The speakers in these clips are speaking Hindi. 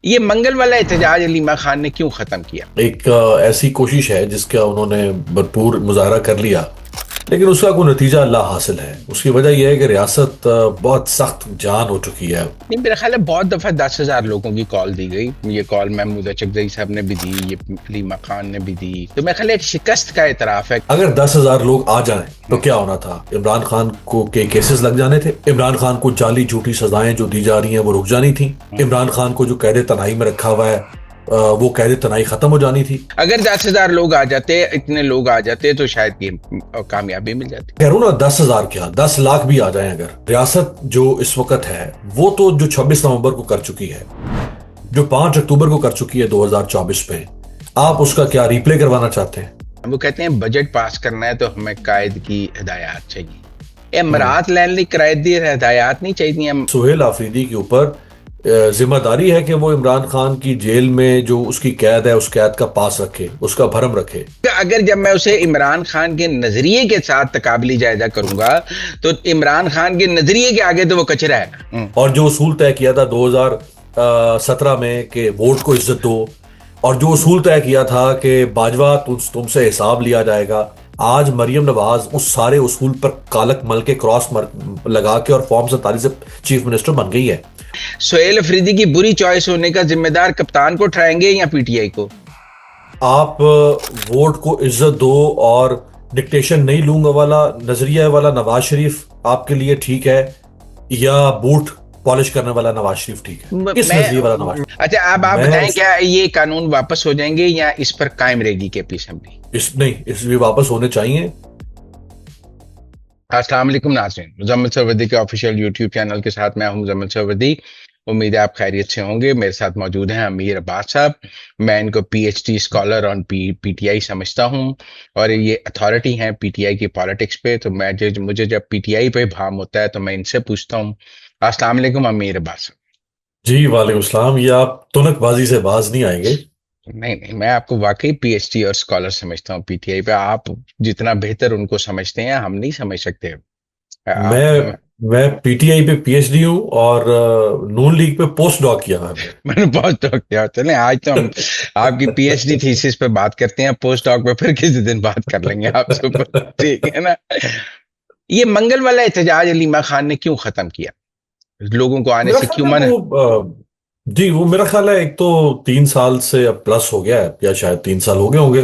ये मंगल वाला एहतजाज अलीमा खान ने क्यों खत्म किया? एक ऐसी कोशिश है जिसका उन्होंने भरपूर मुजाहरा कर लिया, लेकिन उसका कोई नतीजा ला हासिल है। उसकी वजह यह है कि रियासत बहुत सख्त जान हो चुकी है। नहीं, मेरा ख्याल है बहुत दफा 10,000 लोगों की कॉल दी गई। ये कॉल महमूद चकदई साहब ने भी दी, ये अलीमा खान ने भी दी। तो मेरा ख्याल है एक शिकस्त का एतराफ है। अगर 10,000 लोग आ जाएं तो क्या होना था? इमरान खान को के केसेस लग जाने थे। इमरान खान को जाली झूठी सजाएं जो दी जा रही हैं वो रुक जानी थी। इमरान खान को जो कैद तनाई में रखा हुआ है वो कैद तनाई खत्म हो जानी थी। अगर 10,000 लोग आ जाते, इतने लोग आ जाते तो शायद ये कामयाबी मिल जाती। कह रहा हूं ना, 10,000 क्या 10 लाख भी आ जाएं। अगर रियासत जो इस वक्त है वो तो जो 26 नवंबर को कर चुकी है, जो 5 अक्टूबर को कर चुकी है 2024 में, आप उसका क्या रिप्ले करवाना चाहते हैं? वो कहते हैं बजट पास करना है तो हमें कायद की हिदायत चाहिए। इमरात लैंड कायद की हिदायत नहीं चाहिए। सुहेल आफरीदी के ऊपर जिम्मेदारी है कि वो इमरान खान की जेल में जो उसकी कैद है उस कैद का पास रखे, उसका भरम रखे। अगर जब मैं उसे इमरान खान के नजरिए के साथ तकाबली जायजा करूंगा तो इमरान खान के नजरिए के आगे तो वो कचरा है। और जो उसूल तय किया था 2017 में कि वोट को इज्जत दो, और जो उसूल तय किया था कि बाजवा तुमसे हिसाब लिया जाएगा, आज मरियम नवाज उस सारे उसूल पर कालक मल के क्रॉस लगा के और फॉर्म 47 से चीफ मिनिस्टर बन गई है। सुहेल अफरीदी की बुरी चॉइस होने का जिम्मेदार कप्तान को ठहराएंगे या पीटीआई को? आप वोट को इज्जत दो और डिक्टेशन नहीं लूंगा वाला नजरिया वाला नवाज शरीफ आपके लिए ठीक है, या बूट पॉलिश करने वाला नवाज शरीफ ठीक है? किस नजरिए वाला नवाज? अच्छा, अब आप बताएं, क्या ये कानून वापस हो जाएंगे या इस पर कायम रहेगी केपी असेंबली? इस भी वापस होने चाहिए। अस्सलाम वालेकुम नाज़रीन, मुज़म्मिल सरवरदी के ऑफिशियल यूट्यूब चैनल के साथ मैं हूं मुज़म्मिल सरवरदी। उम्मीद है आप खैरियत से होंगे। मेरे साथ मौजूद हैं अमीर अब्बास साहब। मैं इनको पीएचडी स्कॉलर ऑन पीटीआई समझता हूं और ये अथॉरिटी हैं पीटीआई की पॉलिटिक्स पे। तो मुझे जब पीटीआई पे भाम होता है तो मैं इनसे पूछता हूं। अस्सलाम वालेकुम अमीर अब्बास साहब। जी वालेकुम सलाम। ये आप तुनकबाजी से बाज नहीं आएंगे। नहीं नहीं, मैं आपको वाकई पीएचडी और स्कॉलर समझता हूँ पीटीआई पे। आप जितना बेहतर उनको समझते हैं हम नहीं समझ सकते। मैं मैं पीटीआई पे पीएचडी हूँ और नून लीग पे पोस्ट डॉक किया है। मैंने पोस्ट डॉक किया। चलें, आज तो हम आपकी पीएचडी थीसिस पे बात करते हैं, पोस्ट डॉक पे फिर किसी दिन बात कर लेंगे आपसे ऊपर, ठीक है ना? ये मंगल वाला एहतजाज अलीमा खान ने क्यों खत्म किया? लोगों को आने मेरा से ख्याल क्यों है मना? जी वो मेरा ख्याल है एक तो 3 साल से अब प्लस हो गया है, या शायद 3 साल हो गए होंगे।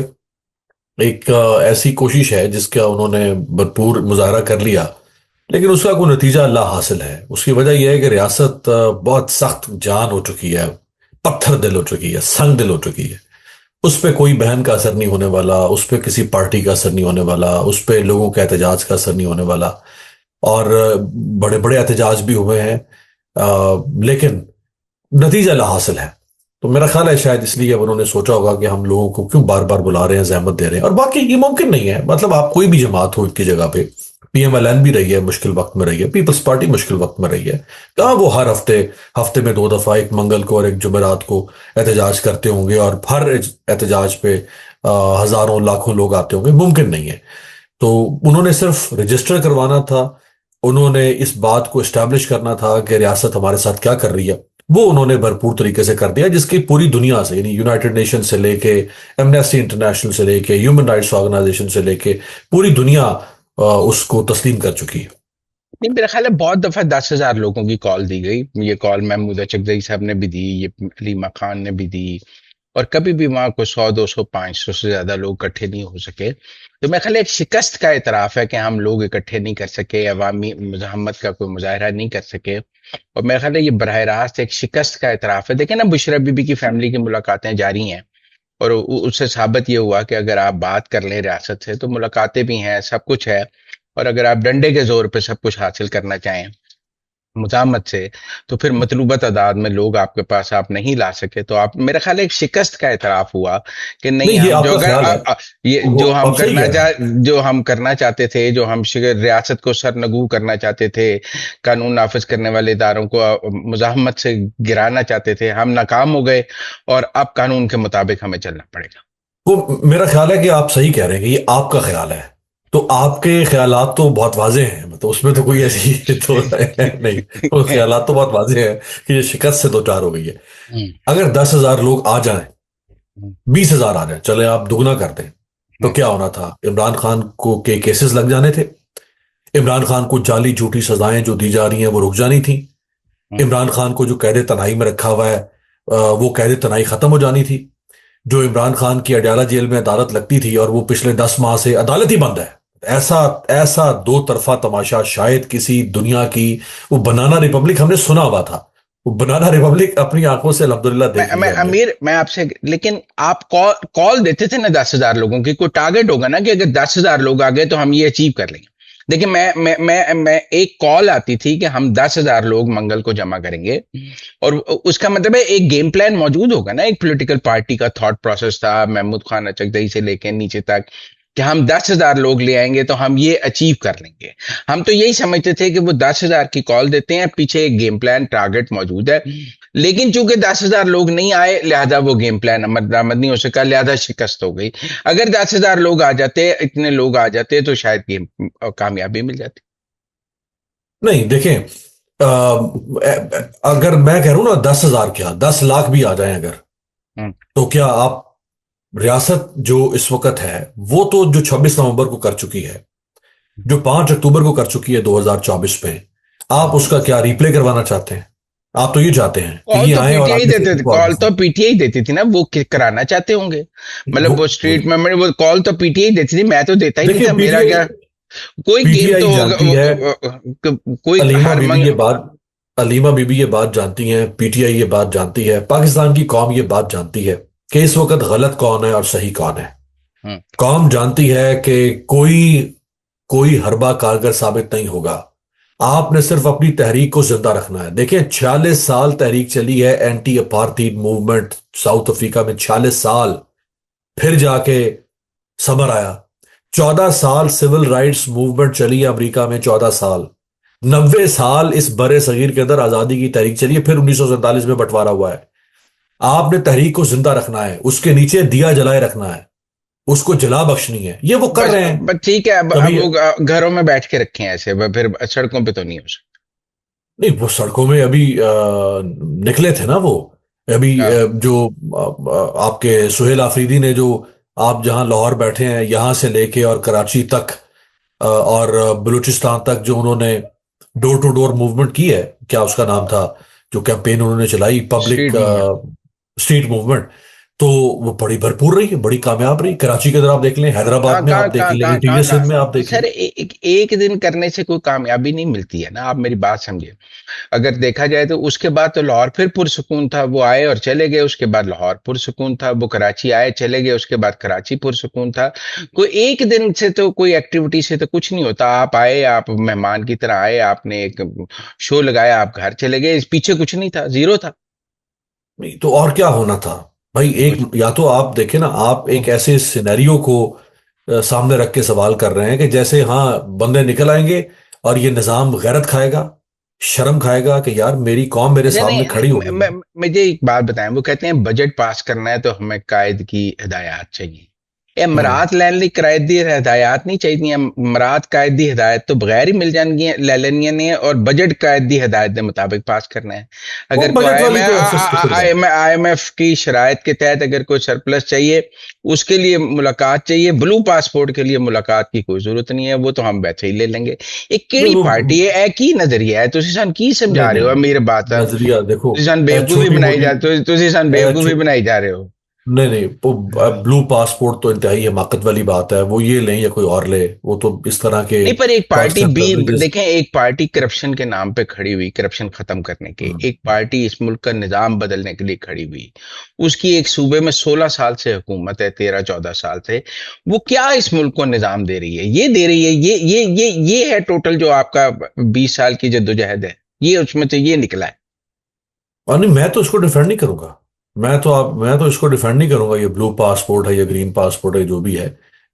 एक ऐसी कोशिश है जिसका उन्होंने भरपूर मुजाहरा कर लिया, लेकिन उसका कोई नतीजा ला हासिल है। उसकी वजह यह है कि रियासत बहुत सख्त जान हो चुकी है, पत्थर दिल हो चुकी है, संग दिल हो चुकी है। उस पर कोई बहन का असर नहीं होने वाला, उस पर किसी पार्टी का असर नहीं होने वाला, उस पर लोगों के एहतजाज का असर नहीं होने वाला। और बड़े बड़े एहतजाज भी हुए हैं, लेकिन नतीजा ला हासिल है। तो मेरा ख्याल है शायद इसलिए अब उन्होंने सोचा होगा कि हम लोगों को क्यों बार बार बुला रहे हैं, जहमत दे रहे हैं। और बाकी ये मुमकिन नहीं है, मतलब आप कोई भी जमात हो इनकी जगह पे, पीएमएलएन भी रही है मुश्किल वक्त में रही है, पीपल्स पार्टी मुश्किल वक्त में रही है। कहाँ वो हर हफ्ते में 2 दफा, एक मंगल को और एक जुमेरात को एहतजाज करते होंगे और हर एहतजाज पे हजारों लाखों लोग आते होंगे? मुमकिन नहीं है। तो उन्होंने सिर्फ रजिस्टर करवाना था, उन्होंने इस बात को इस्टेब्लिश करना था कि रियासत हमारे साथ क्या कर रही है। वो उन्होंने भरपूर तरीके से कर दिया, जिसकी पूरी दुनिया से, यानी यूनाइटेड नेशन से लेके एमनेस्टी इंटरनेशनल से लेके ह्यूमन राइट्स ऑर्गेनाइजेशन से लेके पूरी दुनिया उसको तस्लीम कर चुकी है। नहीं, मेरा ख्याल है बहुत दफा 10,000 लोगों की कॉल दी गई। ये कॉल महमूद चकदई साहब ने भी दी, ये अलीमा खान ने भी दी, और कभी भी वहां को 100 200 500 से ज्यादा लोग इकट्ठे नहीं हो सके। तो मेरा ख्याल है एक शिकस्त का एतराफ है कि हम लोग इकट्ठे नहीं कर सके, अवामी मुजाहमत का कोई मुजाहरा नहीं कर सके। और मेरा ख्याल है ये बरह रास्त एक शिकस्त का एतराफ है। देखें ना, बुशरा बीबी की फैमिली की मुलाकातें जारी हैं और उससे साबित ये हुआ कि अगर आप बात कर लें रियासत से तो मुलाकातें भी हैं, सब कुछ है। और अगर आप डंडे के जोर पे सब कुछ हासिल करना चाहें मुजामत से, तो फिर मतलूबा तादाद में लोग आपके पास आप नहीं ला सके। तो आप, मेरा ख्याल है एक शिकस्त का एतराफ हुआ कि नहीं, नहीं, ये हम जो आपका अगर ख्याल है। ये वो आप सही कह रहे हैं। जो हम करना चाहते थे, जो हम रियासत को सरनगू करना चाहते थे, कानून नाफिज करने वाले इदारों को मुजाहमत से गिराना चाहते थे, हम नाकाम हो गए और अब कानून के मुताबिक हमें चलना पड़ेगा। वो मेरा ख्याल है कि आप सही कह रहे हैं कि ये आपका ख्याल है। तो आपके ख्यालात तो बहुत वाजे हैं, मतलब उसमें तो कोई ऐसी तो है नहीं, वो ख्यालात तो बहुत वाजे हैं कि ये शिकस्त से दो चार हो गई है। हम्म, अगर 10,000 लोग आ जाएं, हम्म, 20,000 आ जाएं, चले आप दुगना कर दें, तो हम्म, क्या होना था? इमरान खान को के केसेस लग जाने थे, इमरान खान को जाली झूठी सजाएं जो दी जा रही हैं वो रुक जानी थी, हम्म, इमरान खान को जो कैद तनाई में रखा हुआ है वो कैद तनाई खत्म हो जानी थी। जो इमरान खान की अडयाला जेल में अदालत लगती थी और वो पिछले 10 माह से अदालत ही बंद है। ऐसा ऐसा दो तरफा तमाशा शायद किसी दुनिया की, वो बनाना रिपब्लिक हमने सुना हुआ था, वो बनाना रिपब्लिक अपनी आंखों से अल्हम्दुलिल्लाह देख मैं लिया हमने। अमीर, मैं आपसे, लेकिन आप कॉल कॉल देते थे ना 10,000 लोगों की, कोई टारगेट होगा ना कि अगर 10,000 लोग आ गए तो हम ये अचीव कर लेंगे। देखिए, मैं एक कॉल आती थी कि हम 10,000 लोग मंगल को जमा करेंगे, और उसका मतलब है एक गेम प्लान मौजूद होगा ना, एक पॉलिटिकल पार्टी का थॉट प्रोसेस था महमूद खान अचकदई से लेकर नीचे तक, कि हम 10,000 लोग ले आएंगे तो हम ये अचीव कर लेंगे। हम तो यही समझते थे कि वो 10,000 की कॉल देते हैं, पीछे एक गेम प्लान टारगेट मौजूद है। लेकिन चूंकि 10,000 लोग नहीं आए, लिहाजा वो गेम प्लान दरामद नहीं हो सका, लिहाजा शिकस्त हो गई। अगर 10,000 लोग आ जाते, इतने लोग आ जाते, तो शायद गेम कामयाबी मिल जाती। नहीं देखें, अगर मैं कह रहा हूं ना 10,000 क्या 10 लाख भी आ जाएं अगर, हम्म, तो क्या आप, रियासत जो इस वक्त है वो तो जो 26 नवंबर को कर चुकी है, जो 5 अक्टूबर को कर चुकी है 2024 में, आप उसका क्या रिप्ले करवाना चाहते हैं? आप तो ये चाहते हैं कि कॉल ये तो आए और पीटीआई आगे से देते थे, इनको आगे कॉल से तो पीटीआई देती थी ना, वो कराना चाहते होंगे। वो मतलब वो स्ट्रीट मेमोरी, वो कॉल तो पीटीआई देती थी, मैं तो देता ही नहीं देखिए था, मेरा पीटीआई क्या। कोई गेम पीटीआई तो होगा जानती है, कोई अलीमा हर बीबी ये बात अलीमा बीबी ये बात जानती हैं, पीटीआई ये बात जानती है, पाकिस्तान की कौम ये बात जानती है कि इस वक्त गलत कौन है और सही कौन है। हम्म, कौम जानती है कि कोई कोई हरबा कारगर साबित नहीं होगा। आपने सिर्फ अपनी तहरीक को जिंदा रखना है। देखिए 46 साल तहरीक चली है, anti apartheid movement south Africa में 46 साल, फिर जाके समर आया। 14 साल सिविल राइट्स मूवमेंट चली है अमेरिका में, 14 साल। 90 साल इस बड़े सगीर के अंदर आजादी की तहरीक चली है, फिर 1947 में बंटवारा हुआ है। आपने तहरीक को जिंदा रखना है, उसके नीचे दिया जलाए रखना है, उसको जला बख्शनी है, ये वो कर रहे हैं। बस ठीक है, अब कभी वो घरों में बैठ के रखे हैं ऐसे, फिर सड़कों पे तो नहीं हो नहीं, वो सड़कों में अभी निकले थे ना वो, अभी सकता। जो आपके सुहेल आफरीदी ने जो, आप जहां लाहौर बैठे हैं यहां से लेके और कराची तक और बलूचिस्तान तक जो उन्होंने डोर टू डोर मूवमेंट की है, क्या उसका नाम था, जो कैंपेन उन्होंने चलाई, public street movement. Street movement, तो वो बड़ी भरपूर रही, बड़ी कामयाब रही। कराची के अंदर आप देख लें, हैदराबाद में आप देख लें, इंटीरियर सिंध में आप देख लें। सर, एक दिन करने से कोई कामयाबी नहीं मिलती है ना, आप मेरी बात समझे। अगर देखा जाए तो उसके बाद तो लाहौर फिर पुरसुकून था, वो आए और चले गए, उसके बाद लाहौर पुरसुकून था, वो कराची आए चले गए, उसके बाद कराची पुरसुकून था। कोई एक दिन से तो, कोई एक्टिविटी से तो कुछ नहीं होता। आप आए, आप मेहमान की तरह आए, आपने एक शो लगाया, आप घर चले गए, इस पीछे कुछ नहीं था, जीरो था। नहीं तो और क्या होना था भाई? एक, कुछ या तो आप देखें ना, आप एक ऐसे सिनेरियो को सामने रख के सवाल कर रहे हैं कि जैसे हाँ बंदे निकल आएंगे और ये निजाम गैरत खाएगा, शर्म खाएगा कि यार मेरी कौम मेरे नहीं सामने नहीं खड़ी नहीं, हो गई है। मुझे एक बात बताएं, वो कहते हैं बजट पास करना है तो हमें कायद की हिदायत चाहिए। ये हम्म। मरात लैन ली कायद दी हिदायत नहीं चाहिए। मरात कायद दी हिदायत तो बगैर ही मिल जाएंगी, ले लेनी है, और बजट कायद दी हिदायत के मुताबिक पास करना है। वो अगर कोई बजट वाली तो ऐसे फिक्र बात है। आईएमएफ की शराइत के तहत अगर कोई सरप्लस चाहिए, उसके लिए मुलाकात चाहिए, ब्लू पासपोर्ट के लिए मुलाकात की कोई जरूरत नहीं है, वो तो हम वैसे ही ले लेंगे। एक नहीं केड़ी वो पार्टी है, एक ही नजरिया है, तुसी सान की नहीं समझा रहे हो नहीं, मेरी बात। नजरिया देखो, ਤੁਸੀਂ ਸਾਨੂੰ ਬੇਵਕੂਫੀ छोटी ਬਣਾਈ मोटी, ਜਾ ਤੁਸੀਂ ਸਾਨੂੰ ਬੇਵਕੂਫੀ ਬਣਾਈ जा रहे हो। नहीं नहीं, वो ब्लू पासपोर्ट तो इंतहाई हमाकत वाली बात है, वो ये लें या कोई और ले, वो तो इस तरह के नहीं, पर एक टैक्स पार्टी एंड भी प्रिविलेजेस। देखें, एक पार्टी करप्शन के नाम पे खड़ी हुई, करप्शन खत्म करने के, एक पार्टी इस मुल्क का निजाम बदलने के लिए खड़ी हुई। उसकी एक सूबे में 16 साल से हुकूमत है, 13-14 साल से। वो क्या इस मुल्क को निजाम दे रही है? ये दे रही है, ये है टोटल जो आपका 20 साल की जद्दोजहद है, ये उसमें से ये निकला है। और नहीं, मैं तो इसको डिफेंड नहीं करूंगा। मैं तो इसको डिफेंड नहीं करूंगा, ये ब्लू पासपोर्ट है या ग्रीन पासपोर्ट है जो भी है,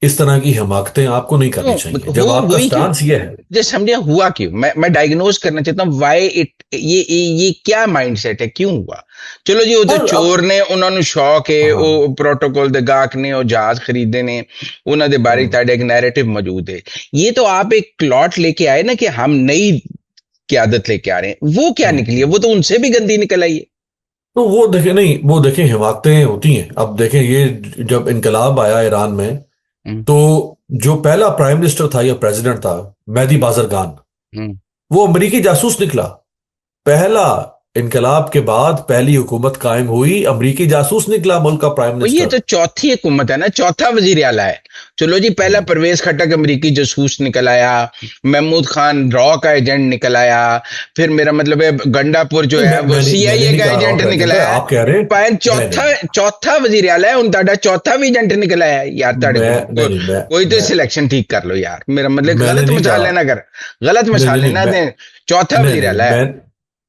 इस तरह की हिमाकतें आपको नहीं करनी चाहिए हो जब आपका हुई क्यों? स्टांस ये है। जैसे समझे हुआ क्यों, मैं डायग्नोज करना चाहता हूँ वाई इट, ये क्या माइंडसेट है, क्यों हुआ? चलो जी, वो तो और चोर अब ने, उन्होंने शौक है हाँ। वो प्रोटोकॉल दे गाहक ने और जहाज खरीदे ने, उन्होंने बारी हम्म, ताड़े एक नैरेटिव मौजूद है। ये तो आप एक प्लॉट लेके आए ना कि हम नई क्यादत लेके आ रहे हैं, वो क्या निकली है? हम्म। वो तो उनसे भी गंदी निकल आई है। तो वो देखे नहीं, वो देखे हिमाकतें होती हैं। अब देखें ये जब इनकलाब आया ईरान में, हम्म, तो जो पहला प्राइम मिनिस्टर था या प्रेसिडेंट था, मेहदी बाजरगान, हम्म। वो अमेरिकी जासूस निकला। पहला इनकलाब के बाद पहली हुकूमत कायम हुई, अमेरिकी जासूस निकला मुल्क का प्राइम तो ये मिनिस्टर। तो चौथी हुकूमत है ना, चौथा वजीर आला है। चलो जी, पहला हम्म। परवेज खट्टक अमरीकी जासूस निकल आया, महमूद खान रॉ का एजेंट निकल आया, फिर मेरा मतलब है गंडापुर जो नहीं, है वो मैंने सीआईए नहीं का कहा रॉ एजेंट का निकल एजेंट है, आया। आप कह रहे हैं। पर नहीं, चौथा चौथा वजीर आला है उन, ताड़ा चौथा भी एजेंट निकल आया यार ताड़े मैं को, नहीं, कोई तो मैं सिलेक्शन ठीक कर लो यार, मेरा मतलब मैंने गलत नहीं कहा। मसाले ना कर, गलत नहीं, नहीं, मसाले नहीं, ना दें। चौथा नहीं, वजीर नहीं, आला है।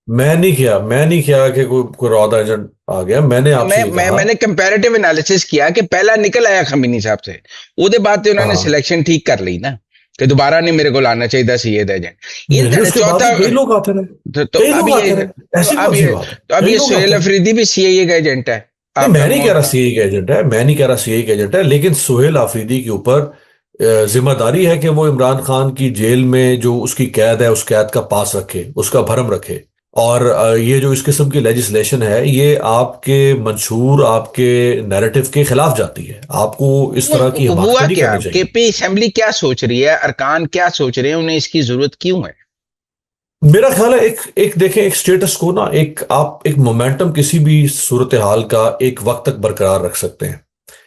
मैं नहीं किया कि कोई रॉ का एजेंट आ गया। मैंने तो आपसे ये कहा। मैंने कंपैरेटिव एनालिसिस किया कि पहला निकल आया खमीनी साहब से, ਉਹਦੇ बाਅद ਤੇ उन्होंने हाँ। सिलेक्शन ठीक कर ली ना कि दोबारा नहीं मेरे को लाना चाहिए सीए एजेंट। ये नहीं, तो उसके बाद चौथा। भी कई लोग आते रहे। तो कई अब लोग ये, आते रहे, ऐसी कौन सी बात है? तो अब कई ये लोग सोहेल आते रहे। अफरीदी भी सीआईए का एजेंट है नहीं, आपका मैं नहीं कह रहा सीए का एजेंट है, मैं नहीं कह रहा सीए का एजेंट है, लेकिन सुहेल आफरीदी के ऊपर जिम्मेदारी है कि वो इमरान खान की जेल में जो उसकी कैद है, उस कैद का पास रखे, उसका भरम रखे। और ये जो इस किस्म की लेजिस्लेशन है, ये आपके मंशूर, आपके नैरेटिव के खिलाफ जाती है। आपको इस तरह की हुआ हिमाकतें नहीं क्या? करनी चाहिए। केपी असेंबली क्या सोच रही है, अरकान क्या सोच रहे हैं, उन्हें इसकी जरूरत क्यों है? मेरा ख्याल है एक एक देखें, एक स्टेटस को ना, एक आप एक मोमेंटम किसी भी सूरत हाल का एक वक्त तक बरकरार रख सकते हैं।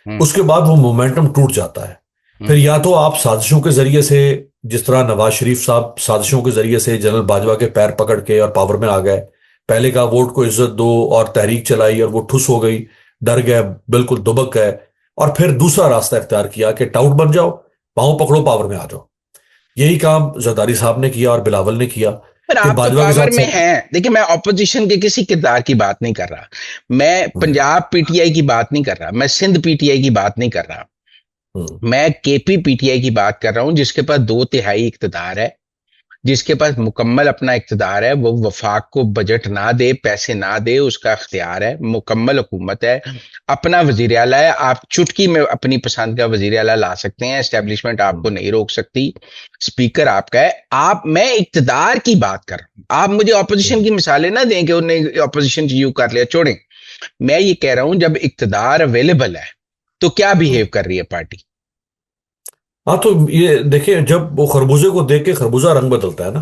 हम्म, उसके बाद वो मोमेंटम टूट जाता है। फिर हम्म, या तो आप साजिशों के जरिए से, जिस तरह नवाज शरीफ साहब साजिशों के जरिए से जनरल बाजवा के पैर पकड़ के और पावर में आ गए, पहले का वोट को इज्जत दो और तहरीक चलाई और वो ठुस हो गई, डर गए, बिल्कुल दुबक गए। और फिर दूसरा रास्ता इख्तियार किया कि टाउट बन जाओ, पांव पकड़ो, पावर में आ जाओ। यही काम जरदारी साहब ने किया और बिलावल ने किया। पर फिर आप तो बाजवा के पावर साथ में सब। हैं। देखिए, मैं ऑपोजिशन के किसी किरदार की बात नहीं कर रहा, मैं हम्म, पंजाब पीटीआई की बात नहीं कर रहा, मैं सिंध पीटीआई की बात नहीं कर रहा, हम्म, मैं केपी पीटीआई की बात कर रहा हूं, जिसके पास दो तिहाई इक्तदार है, जिसके पास मुकम्मल अपना इक्तदार है। वो वफाक को बजट ना दे, पैसे ना दे, उसका इख्तियार है, मुकम्मल हुकूमत है, अपना वजीर आला है। आप चुटकी में अपनी पसंद का वजीर आला ला सकते हैं, एस्टेब्लिशमेंट हम्म, आपको नहीं रोक सकती, स्पीकर आपका है। आप, मैं इक्तदार की बात कर रहा हूं, आप मुझे ऑपोजिशन हम्म। की मिसालें ना दें कि उन्हें ऑपोजिशन यू कर लिया, छोड़ें। मैं ये कह रहा हूं, जब इक्तदार अवेलेबल है तो क्या बिहेव कर रही है पार्टी? हाँ, तो ये देखिए, जब वो खरबूजे को देख के खरबूजा रंग बदलता है ना।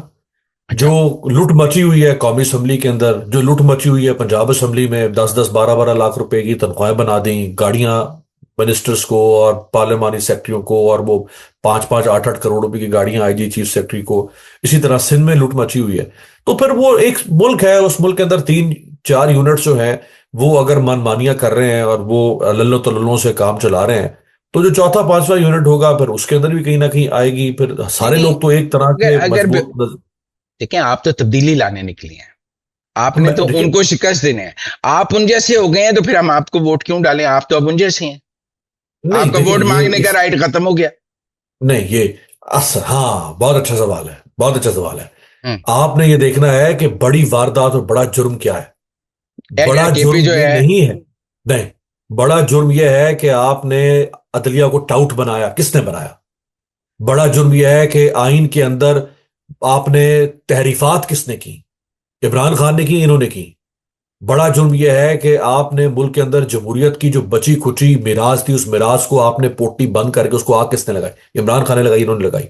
जो अच्छा। लूट मची हुई है कौमी असम्बली के अंदर, जो लूट मची हुई है पंजाब असम्बली में, 10-10 12-12 लाख रुपए की तनख्वाहें बना दी, गाड़ियां मिनिस्टर्स को और पार्लियामानी सेक्रेटरियों को, और वो 5-5 8-8 करोड़ रुपए की गाड़ियां आईजी चीफ सेक्रेटरी को। इसी तरह सिंध में लूट मची हुई है। तो फिर वो एक मुल्क है, उस मुल्क के अंदर 3-4 यूनिट्स जो हैं, वो अगर मनमानियां कर रहे हैं और वो लल्लो तल्लों से काम चला रहे हैं, तो जो चौथा पांचवा यूनिट होगा फिर उसके अंदर भी कहीं ना कहीं आएगी। फिर नहीं सारे नहीं, लोग तो एक तरह अगर के अगर मजबूत। देखें, आप तो तब्दीली लाने निकली हैं, आपने मैं तो देखिए। उनको शिकस्त देने हैं। आप उन जैसे हो गए हैं तो फिर हम आपको वोट क्यों डालें? आप तो अब उन जैसे हैं, नहीं, आपका देखिए वोट ये मांगने का इस राइट खत्म हो गया। नहीं, ये हाँ, बहुत अच्छा सवाल है, बहुत अच्छा सवाल है। हम्म। आपने ये देखना है कि बड़ी वारदात और बड़ा जुर्म क्या है। या बड़ा केपी जुर्म जो ये है, नहीं है। नहीं, बड़ा जुर्म ये है कि आपने अदलिया को टाउट बनाया। किसने बनाया? बड़ा जुर्म यह है कि आइन के अंदर आपने तहरीफात किसने की? इमरान खान ने की, इन्होंने की। बड़ा जुर्म यह है कि आपने मुल्क के अंदर जमहूरियत की जो बची खुची मिराज थी, उस मिराज को आपने पोटी बंद करके उसको आग किसने लगाई? इमरान खान ने लगाई, इन्होंने लगाई।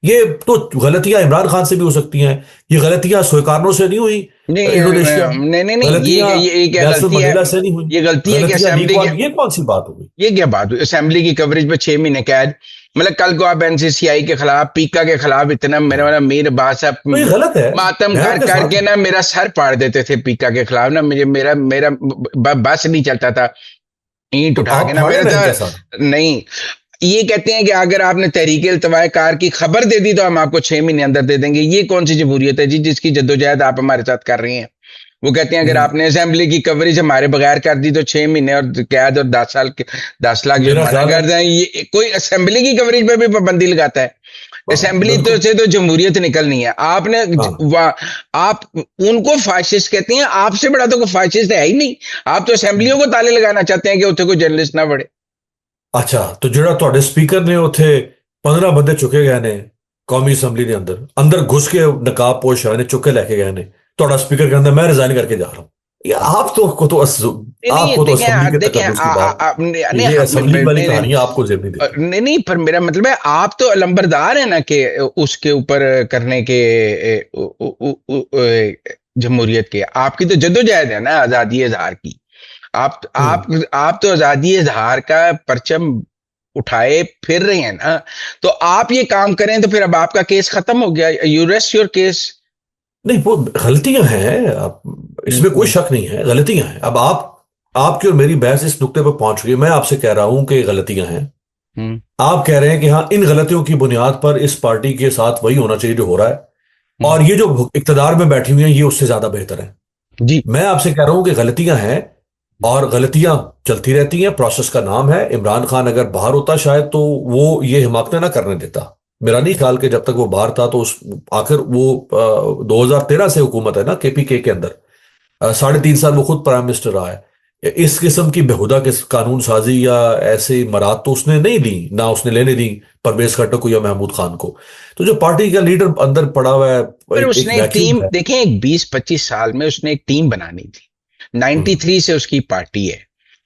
ये तो गलतियां इमरान खान से भी हो सकती हैं। ये गलतियां सोएकार्नो से नहीं हुई नहीं इंडोनेशिया में। नहीं नहीं नहीं, गलतियां ये क्या नेल्सन गलती है? मंडेला से नहीं हुई। ये गलती है कि गलतियां ली असेंबली के, कौन? ये कौन सी बात हो गई? ये क्या बात हुई? असेंबली की कवरेज पे 6 महीने कैद, मतलब कल को आप एनसीसीआई के खिलाफ, पीका के खिलाफ इतना मेरा हाँ। मेरा मीर बासा तो ये गलत है। मातम मैं कर आपके साथ करके हूं। ना मेरा सर फाड़ देते थे पीका के खिलाफ ना, मुझे मेरा मेरा बस नहीं चलता था, ईंट तो उठा के आप ना फाड़े मेरा ना इनके साथ। तो नहीं। ये कहते हैं कि अगर आपने तहरीक इल्तवाए कार की खबर दे दी तो हम आपको 6 महीने अंदर दे देंगे। ये कौन सी जमहूरियत है जी जिसकी जद्दोजहद आप हमारे साथ कर रही हैं? वो कहते हैं अगर आपने असेंबली की कवरेज हमारे बगैर कर दी तो 6 महीने और कैद और 10 साल के 10 लाख मेरा जुर्माना ख्याल है। कर दें। ये कोई असेंबली की कवरेज पे भी पाबंदी लगाता है? हाँ, असेंबली तो बिल्कुल। से तो जमहूरियत निकलनी है। आपने हाँ। आप उनको फाशिस्ट कहते हैं, आपसे बड़ा तो कोई फाशिस्ट है ही नहीं। आप तो असेंबलियों को ताले लगाना चाहते हैं कि उत्थे कोई जर्नलिस्ट ना बढ़े। अच्छा, तो ਜਿਹੜਾ ਤੁਹਾਡੇ ਸਪੀਕਰ ਨੇ ਉੱਥੇ 15 ਬੰਦੇ ਚੁੱਕੇ ਗਏ ਨੇ ਕੌਮੀ ਅਸੈਂਬਲੀ ਦੇ ਅੰਦਰ ਅੰਦਰ ਘੁਸ ਕੇ ਨਕਾਬਪੋਸ਼ ਆਏ ਨੇ, ਚੁੱਕ ਕੇ ਲੈ ਕੇ ਗਏ ਨੇ। ਤੁਹਾਡਾ स्पीकर कहता है मैं रिजाइन करके जा रहा हूं। ये आप तो को तो नहीं नहीं आपको तो देखें असेंबली के देखें तकद्दुस की बात, नहीं ये असेंबली वाली नहीं कहानियां आपको जेब नहीं देती। नहीं नहीं, पर मेरा मतलब है आप तो अलंबरदार है ना कि उसके ऊपर करने के जमहूरियत के। आपकी तो जद्दोजहद है ना आजादी इजहार की। आप आप हम्म। आप तो आजादी इजहार का परचम उठाए फिर रहे हैं ना। तो आप ये काम करें तो फिर अब आपका केस खत्म हो गया, यू रेस्ट योर केस। नहीं, वो गलतियां हैं, इसमें कोई शक नहीं है, गलतियां हैं। अब आपकी और मेरी बहस इस नुक्ते पर पहुंच गई। मैं आपसे कह रहा हूं कि गलतियां हैं, हम्म आप कह रहे हैं कि हाँ, इन गलतियों की बुनियाद पर इस पार्टी के साथ वही होना चाहिए जो हो रहा है, हम्म, और ये जो इक्तदार में बैठी हुई हैं ये उससे ज्यादा बेहतर है। जी। मैं आपसे कह रहा हूं कि गलतियां हैं, और गलतियां चलती रहती हैं, प्रोसेस का नाम है। इमरान खान अगर बाहर होता शायद तो वो ये हिमाकतें ना करने देता। मेरा नहीं ख्याल कि जब तक वो बाहर था तो उस आखिर वो 2013 से हुकूमत है ना केपीके के अंदर, 3.5 साल वो खुद प्राइम मिनिस्टर रहा है। इस किस्म की बेहुदा किस कानून साजी या ऐसे इमारात तो उसने नहीं ली, ना उसने लेने दी परवेज खट्टर को या महमूद खान को। तो जो पार्टी का लीडर अंदर पड़ा हुआ है, पर एक उसने एक वैक्यूम टीम है। देखें, एक 20-25 साल में उसने एक टीम बनानी थी। हम्म। 93 से उसकी पार्टी है।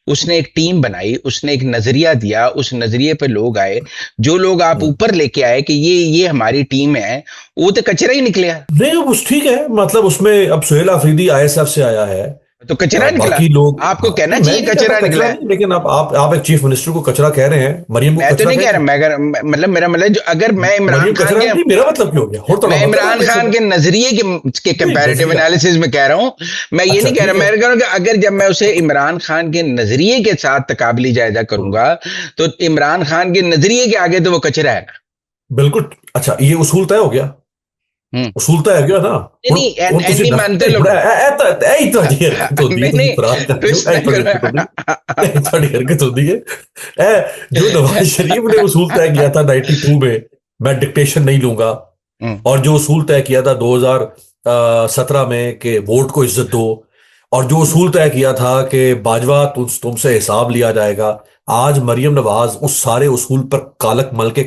उसने एक टीम बनाई, उसने एक नजरिया दिया, उस नजरिए पे लोग आए। जो लोग आप हम्म। ऊपर लेके आए कि ये हमारी टीम है, वो तो कचरा ही निकले। नहीं, उस ठीक है, मतलब उसमें अब सुहेल आफरीदी आईएसएफ से आया है। तो कचरा निकला। बाकी लोग, आपको हाँ, कहना नहीं मैं चाहिए नहीं कहता कचरा निकला कचरा है। नहीं, लेकिन आप एक चीफ मिनिस्टर को कचरा कह रहे हैं, मरियम मैं को तो कचरा नहीं कह कहते रहा, हैं। मैं मेरा मतलब जो अगर मरियम कचरा नहीं, मेरा मतलब क्यों हो गया, और थोड़ा मैं मतलब इमरान है खान के नजरिए के नहीं कंपैरेटिव नजरिया। एनालिसिस में कह रहा हूं। मैं ये अच्छा नहीं कह रहा, ठीक है। मैं कह रहा हूं कि अगर जब मैं उसे इमरान खान के नजरिए के साथ तकाबली जायजा हम्म। करूंगा तो इमरान खान के नजरिए के आगे तो वो कचरा है ना। बिल्कुल। अच्छा, ये उसूल तय हो गया, हम्म उसूल तय हो गया ना। नहीं ਹੁਣ नहीं ਹੁਣ ਤੁਸੀਂ एनी मानते ਨਹੀਂ लोग। ਬੜਾ ਇਹ ਤੁਹਾਡੀ ਹਰਕਤ ਹੁੰਦੀ ਹੈ, नहीं ਤੁਸੀਂ नहीं, ਫਰਾਰ ਕਰਦੇ ਹੋ, प्रश्न ਇਹ ਤੁਹਾਡੀ हरकत ਹੁੰਦੀ है, ਇਹ ਤੁਹਾਡੀ हरकत होती है। जो नवाज शरीफ ने उसूल तय किया था 92 में, मैं डिक्टेशन नहीं लूंगा, हम्म, और जो उसूल तय किया था 2017 में कि वोट को इज्जत दो, और जो उसूल तय किया था कि बाजवा तुमसे हिसाब लिया जाएगा, आज मरियम नवाज उस सारे उसूल पर कालक मल के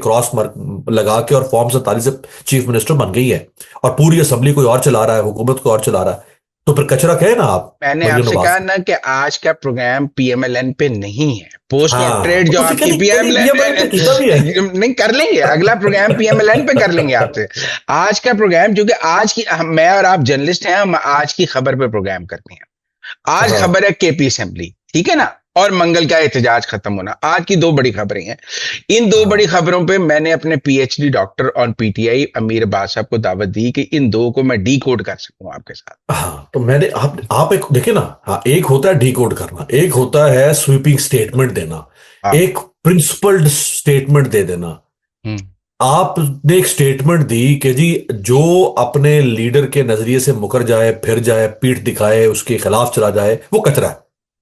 लगा के और फॉर्म 47 से चीफ मिनिस्टर बन गई है, और पूरी असेंबली कोई और चला रहा है, हुकूमत को और चला रहा है। तो फिर कचरा कहे ना आप मैंने मरियम आपसे नवाज कहा को। ना कि आज का प्रोग्राम पीएमएलएन पे नहीं है। पोस्ट हाँ, डॉक्टरेट जो तो आपकी कभी कभी पीएमएल पे किया भी है। पीएमएलएन नहीं कर लेंगे, अगला प्रोग्राम पीएमएलएन पे कर लेंगे आपसे। आज का प्रोग्राम क्योंकि आज की मैं और आप जर्नलिस्ट हैं, हम आज की खबर पे प्रोग्राम करते हैं। आज हाँ। खबर है केपी असेंबली, ठीक है ना, और मंगल का एहतजाज खत्म होना। आज की दो बड़ी खबरें हैं। इन दो बड़ी हाँ। खबरों पे मैंने अपने पीएचडी डॉक्टर ऑन पीटीआई अमीर अब्बास साहब को दावत दी कि इन दो को मैं डी कोड कर सकूं आपके साथ। हाँ, तो मैंने आप एक देखिए ना, हाँ, एक होता है डिकोड करना, एक होता है स्वीपिंग स्टेटमेंट देना, हाँ। एक प्रिंसिपल्ड स्टेटमेंट दे देना। हम्म आपने एक स्टेटमेंट दी कि जी जो अपने लीडर के नजरिए से मुकर जाए, फिर जाए, पीठ दिखाए, उसके खिलाफ चला जाए, वो कचरा है।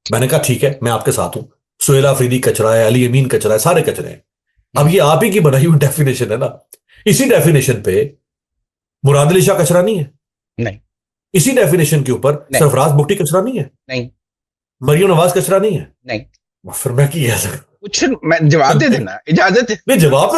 मैंने कहा ठीक है, मैं आपके साथ हूं। सुहेल आफरीदी कचरा है, अली अमीन कचरा है, सारे कचरे हैं। अब ये आप ही की बनाई हुई डेफिनेशन है ना। इसी डेफिनेशन पे मुराद अली शाह कचरा नहीं है, नहीं इसी डेफिनेशन के ऊपर नहीं सरफराज बुट्टी कचरा नहीं है, नहीं मरियम नवाज कचरा नहीं है। नहीं, फिर मैं की कह सकता कुछ मैं जवाब दे देना, इजाजत है। नहीं, जवाब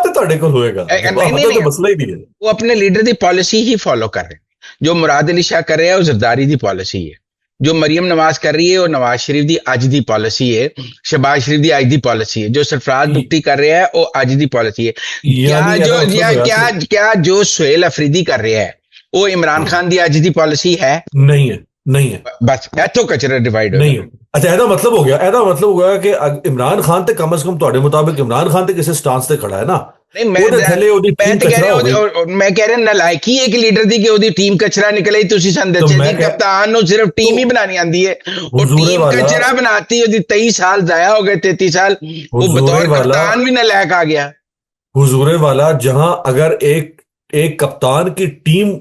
तो ਤੁਹਾਡੇ ਕੋਲ ਹੋਏਗਾ, नहीं जवाब नहीं तो नहीं, मसला ही नहीं है। वो अपने लीडर की पॉलिसी ही फॉलो कर रहे हैं। जो मुराद अली शाह कर रहे हैं वो जरदारी की पॉलिसी है। जो मरियम नवाज कर रही है वो नवाज शरीफ की अज की पॉलिसी है। शहबाज शरीफ की अज की पॉलिसी है। जो सरफराज बुट्टी कर रहे हैं वो अज की पॉलिसी है। क्या यानी जो ऐसा मतलब या होया क्या कि क्या जो सुहेल अफरीदी कर रहे हैं वो इमरान हाँ, खान की अज की पॉलिसी है? नहीं है, नहीं है, बस इथों कचरा डिवाइड हो नहीं जाए। है। अच्छा, ਇਹਦਾ मतलब हो गया, ਇਹਦਾ मतलब हो गया कि इमरान खान ਤੇ कम से कम ਤੁਹਾਡੇ ਮੁਤਾबिक इमरान खान ਤੇ ਕਿਸੇ ਸਟਾਂਸ ਤੇ ਖੜਾ ਹੈ ਨਾ, नहीं मैं ਉਹਦੇ ਥੱਲੇ ਉਹਦੀ मैं ਟੀਮ तो कह ਕਚਰਾ ਹੋ ਗਈ। रहा मैं कह रहा नलायकी एक लीडर दी कि ओदी टीम कचरा निकले तुसी सन तो दसे मैं जी कह कप्तान नु सिर्फ टीम तो ही बनानी आंदी है और हुजूरे टीम वाला, कचरा बनाती ओदी 23 साल जाया हो गए, 33 साल वो हुजूरे बतौर वाला, कप्तान भी नलायक आ गया। हुजूरे वाला, जहां अगर एक एक कप्तान की टीम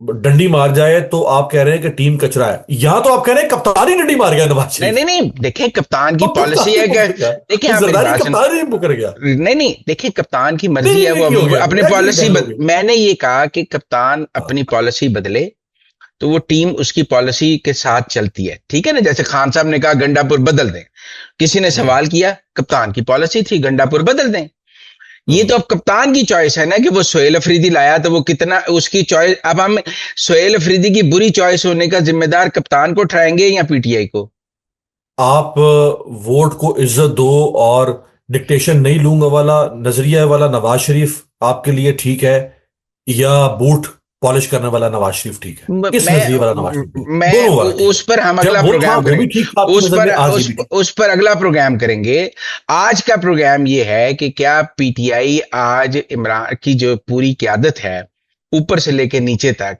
डंडी मार जाए तो आप कह रहे हैं कि टीम कचरा है, यहां तो आप कह रहे हैं कप्तान ही डंडी मार गया नवाज नहीं शरीफ। नहीं नहीं, देखिए कप्तान की तो पॉलिसी कप्तान ही है क्या? मुकर गया, देखिए तो आप मेरी जरदारी बात सुन। कप्तान ही मुकर गया। नहीं नहीं, देखिए कप्तान की नहीं मर्जी नहीं, है, ये वो क्यों हो गया, अपनी ऐसी पॉलिसी बहस हो गई। मैंने ये कहा कि कप्तान हाँ, अपनी पॉलिसी बदले तो वो टीम उसकी पॉलिसी के साथ चलती है, ठीक है ना? जैसे खान साहब ने कहा गंडापुर बदल दें, किसी ने हम्म, सवाल किया, कप्तान की पॉलिसी थी गंडापुर बदल दें। ये हम्म। तो अब कप्तान की चॉइस है ना कि वो सोहेल अफरीदी लाया तो वो कितना उसकी चॉइस। अब हम सोहेल अफरीदी की बुरी चॉइस होने का जिम्मेदार कप्तान को ठहराएंगे या पीटीआई को? आप वोट को इज्जत दो और डिक्टेशन नहीं लूंगा वाला नजरिया वाला नवाज शरीफ आपके लिए ठीक है, या बूट पॉलिश करने वाला नवाज शरीफ ठीक है? किस नजरिए वाला नवाज शरीफ ठीक है? मैं दोनों वाला ठीक उस है। पर हम अगला जब वो था प्रोग्राम वो भी करेंगे। ठीक था आपकी उस नजर पर में, आज ये भी ठीक उस पर अगला प्रोग्राम करेंगे। आज का प्रोग्राम ये है कि क्या पीटीआई आज इमरान की जो पूरी क्यादत है ऊपर से लेके नीचे तक,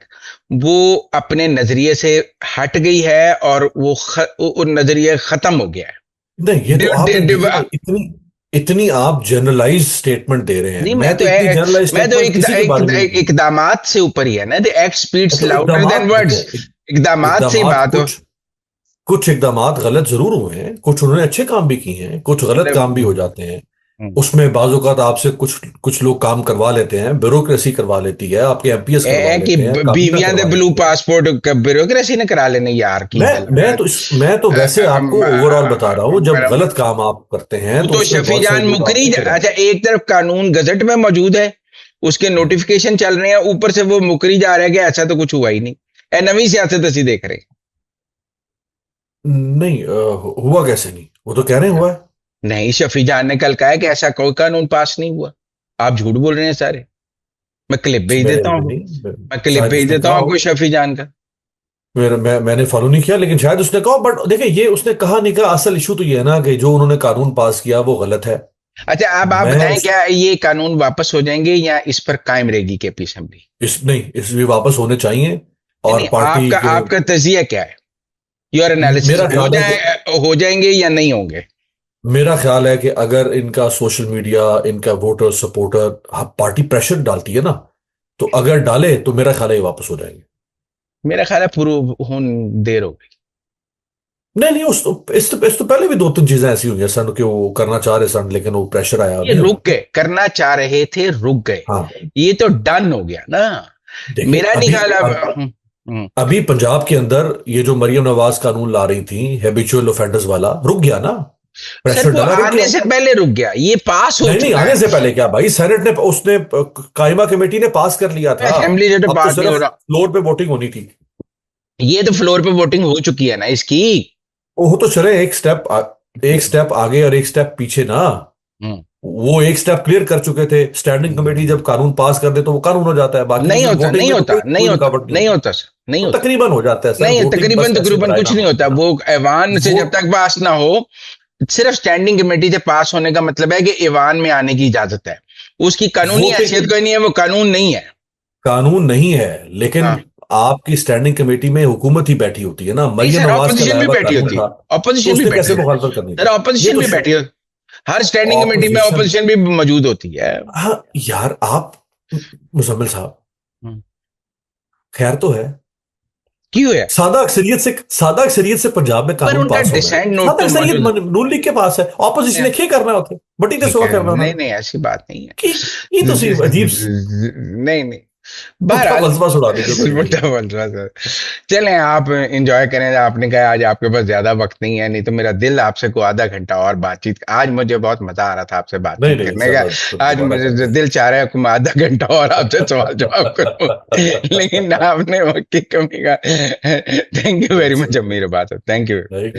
वो अपने नजरिए से हट गई है और वो नजरिया खत्म हो गया है। नहीं। ये तो डि, आप डि, एक डि, देखिए ना, इतनी इतनी आप जनरलाइज स्टेटमेंट दे रहे हैं, नहीं मैं तो इतनी जनरलाइज मैं तो स्टेटमेंट किसी के बारे में नहीं दी। इकदामात से ऊपर ही है ना। द एक्ट स्पीड्स तो लाउडर देन इकदामात वर्ड्स। देखें, इकदामात से ही इकदामात बात हो। कुछ कुछ इकदामात गलत जरूर हुए हैं, कुछ उन्होंने अच्छे काम भी किए हैं, कुछ गलत काम भी हो जाते हैं। उसमें बाज़-औक़ात आपसे कुछ कुछ लोग काम करवा लेते हैं, ब्यूरोक्रेसी करवा लेती है, आपके एमपीएस करवा कि लेते हैं, काबीना बीवियां दे करवा ब्लू लेती है। पासपोर्ट ब्यूरोक्रेसी ने करा लेने यार की गल है। मैं तो वैसे आपको ओवरऑल बता रहा हूँ, जब गलत काम आप करते हैं तो तो उसमें शफी बहुत सारे जान लोग मुकरी, आपको करें। अच्छा एक तरफ कानून गजट में मौजूद है, उसके नोटिफिकेशन चल रहे हैं, ऊपर से वो मुकरी जा रहा है कि ऐसा तो कुछ हुआ ही नहीं। ए नवी सियासत असी देख रहे नहीं, हुआ कैसे नहीं, वो तो कह रहे हैं हुआ है। नहीं। शफी जान ने कल कहा है कि ऐसा कोई कानून पास नहीं हुआ। आप झूठ बोल रहे हैं सारे। मैं क्लिप भेज देता हूँ, मैं क्लिप शायद भेज उसने देता कहा हूँ हो, आपको शफी जान का। मैंने फॉलो नहीं किया, लेकिन शायद उसने कहा। बट देखिए, ये उसने कहा नहीं कहा, असल इशू तो ये है ना कि जो उन्होंने कानून पास किया वो गलत है। अच्छा अब आप मैं बताएं, उस क्या ये कानून वापस हो जाएंगे या इस पर कायम रहेगी केपी असेंबली? इस नहीं, इस भी वापस होने चाहिए। नहीं और नहीं, पार्टी आपका के आपका तजिया क्या है? योर एनालिसिस मेरा ख्याल है कि हो जाएंगे या नहीं होंगे? मेरा ख्याल है कि अगर इनका सोशल मीडिया, इनका वोटर सपोर्टर, पार्टी प्रेशर डालती है ना, तो अगर डाले तो मेरा ख्याल है ये वापस हो जाएंगे। मेरा ख्याल है प्रूव होन देर हो गई। नहीं नहीं, इस तो पहले भी दो तीन चीजें ऐसी हुई हैं सन, कि वो करना चाह रहे सन, लेकिन वो प्रेशर आया, ये नहीं रुक हुआ। गए, करना चाह रहे थे रुक गए। हाँ, ये तो डन हो गया ना। देखिए मेरा नहीं अभी ख्याल अब हम्म। अभी पंजाब के अंदर ये जो मरियम नवाज कानून ला रही थी, हैबिचुअल ऑफेंडर्स वाला, रुक गया ना, सर प्रेशर वो डाला, रुक आने गया। से पहले रुक गया, ये पास हो नहीं नहीं, चुका आने है। से पहले क्या भाई, सेनेट ने उसने कायमा कमेटी ने पास कर लिया था। असेंबली से तो अब तो पास नहीं हो सिर्फ रहा। फ्लोर पे वोटिंग होनी थी। ये तो फ्लोर पे वोटिंग हो चुकी है ना इसकी। वो तो चले एक स्टेप आगे और एक स्टेप पीछे ना। हम्म। वो एक स्टेप क्लियर कर चुके थे, स्टैंडिंग कमेटी जब कानून पास कर दे तो वो कानून हो जाता है, बाकी तो नहीं फिर होता, वोटिंग नहीं में तो होता, कोई नहीं कोई होता, रुकावट नहीं नहीं होती। होता सर, नहीं तो होता। तकरीबन हो जाता है सर, नहीं वोटिंग बस तकरीबन ऐसे तकरीबन बनाए कुछ ना नहीं हो होता। ना। वो ऐवान से वो जब तक पास ना हो, सिर्फ स्टैंडिंग कमेटी से पास होने का मतलब है कि ऐवान में आने की इजाजत है। उसकी कानूनी वोटिंग हैसियत कोई नहीं है, वो कानून नहीं है। कानून नहीं है, लेकिन हाँ आपकी स्टैंडिंग कमेटी में हुकूमत ही बैठी होती है ना। नहीं मरियम सर, नवाज का ऑपोजिशन लाया भी हुआ बैठी कानून होती है, था, तो ऑपोजिशन भी उसने बैठी कैसे होती मुखालफत करनी है। सर थी? ये ऑपोजिशन तो भी बैठी होती, हर स्टैंडिंग कमेटी में ऑपोजिशन। ऑपोजिशन भी मौजूद होती है। हाँ यार, आप मुजम्मिल साहब, हम्म। खैर तो है, क्यों है? सादा अक्सरियत से पंजाब में पर कानून उनका पास हो रहा है। डिसेंट नोट सादा तो अक्सरियत मौजूद नून लीग के पास है, ऑपोजिशन है। ने क्या करना है उसे, बटी ते ठीक सुहा है, करना नहीं उन्होंने। नहीं ऐसी बात नहीं है। कि ये तो सिर्फ अजीब नहीं नहीं, पुट्ठा बहरहाल फलसफा सुना दी जो करनी मुद्दा है। बन रहा सर। चलें आप एंजॉय करें। आपने कहा आज आपके पास ज्यादा वक्त नहीं है, नहीं तो मेरा दिल आपसे को आधा घंटा और बातचीत, आज मुझे बहुत मजा आ रहा था आपसे नहीं बातचीत नहीं, करने का। इंशाल्लाह आज दोबारा मुझे करेंगे। दिल चाह रहा है कि मैं आधा घंटा और आपसे सवाल जवाब करूं, लेकिन आपने वक्त की कमी का। Thank you very That's much okay. मेरे बात, थैंक यू। Right.